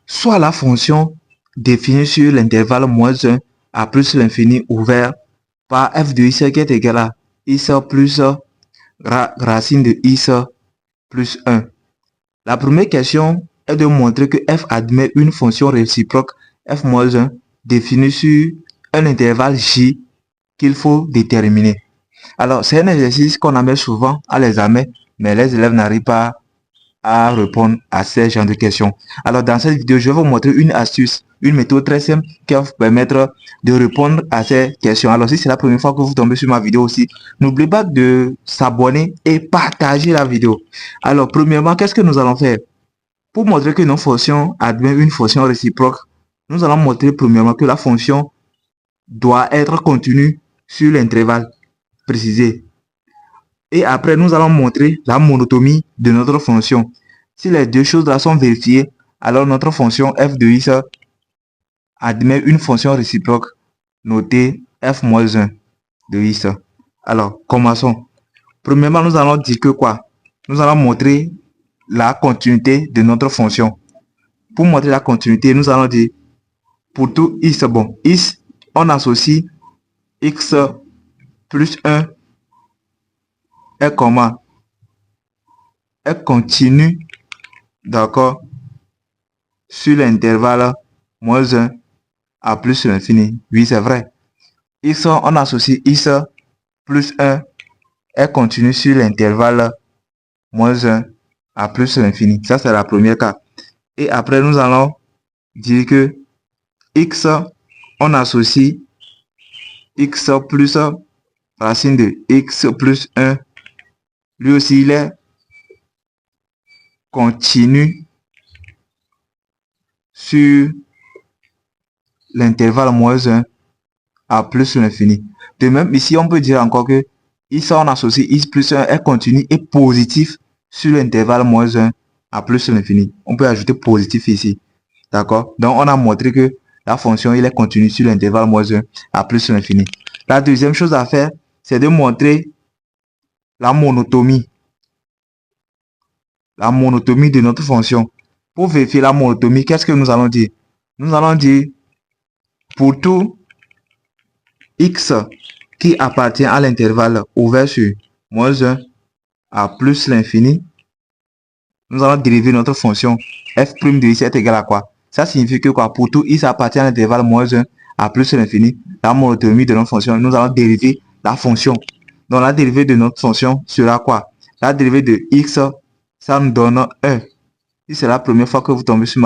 soit la fonction définie sur l'intervalle moins 1 à plus l'infini ouvert par f de x qui est égal à x plus racine de x plus 1. La première question est de montrer que f admet une fonction réciproque f moins 1 définie sur un intervalle j qu'il faut déterminer. Alors, c'est un exercice qu'on amène souvent à l'examen, mais les élèves n'arrivent pas à répondre à ces genres de questions. Alors, dans cette vidéo, je vais vous montrer une astuce, une méthode très simple qui va vous permettre de répondre à ces questions. Alors, si c'est la première fois que vous tombez sur ma vidéo aussi, n'oubliez pas de s'abonner et partager la vidéo. Alors, premièrement, qu'est-ce que nous allons faire? Pour montrer que nos fonctions admet une fonction réciproque, nous allons montrer premièrement que la fonction doit être continue sur l'intervalle précisé. Et après, nous allons montrer la monotomie de notre fonction. Si les deux choses là sont vérifiées, alors notre fonction f de x admet une fonction réciproque notée f-1 de x. Alors, commençons. Premièrement, nous allons dire que quoi? Nous allons montrer la continuité de notre fonction. Pour montrer la continuité, nous allons dire pour tout x, bon, x, on associe x plus 1 est comment? Est continue, d'accord, sur l'intervalle moins 1 à plus l'infini. Oui, c'est vrai. X, on associe x plus 1 est continue sur l'intervalle moins 1 à plus l'infini. Ça, c'est la première cas. Et après, nous allons dire que x, on associe x plus racine de x plus 1. Lui aussi, il est continu sur l'intervalle moins 1 à plus l'infini. De même, ici, on peut dire encore que x, on associe x plus 1 est continu et positif sur l'intervalle moins 1 à plus l'infini. On peut ajouter positif ici. D'accord? Donc, on a montré que la fonction, il est continue sur l'intervalle moins 1 à plus l'infini. La deuxième chose à faire, c'est de montrer la monotomie. La monotomie de notre fonction. Pour vérifier la monotomie, qu'est-ce que nous allons dire? Nous allons dire pour tout x qui appartient à l'intervalle ouvert sur moins 1 à plus l'infini, nous allons dériver notre fonction f' de x est égal à quoi? Ça signifie que quoi? Pour tout x appartient à l'intervalle moins 1 à plus l'infini, la monotomie de notre fonction, nous allons dériver la fonction. Donc la dérivée de notre fonction sera quoi? La dérivée de x, ça nous donne 1. Si c'est la première fois que vous tombez sur ma vidéo,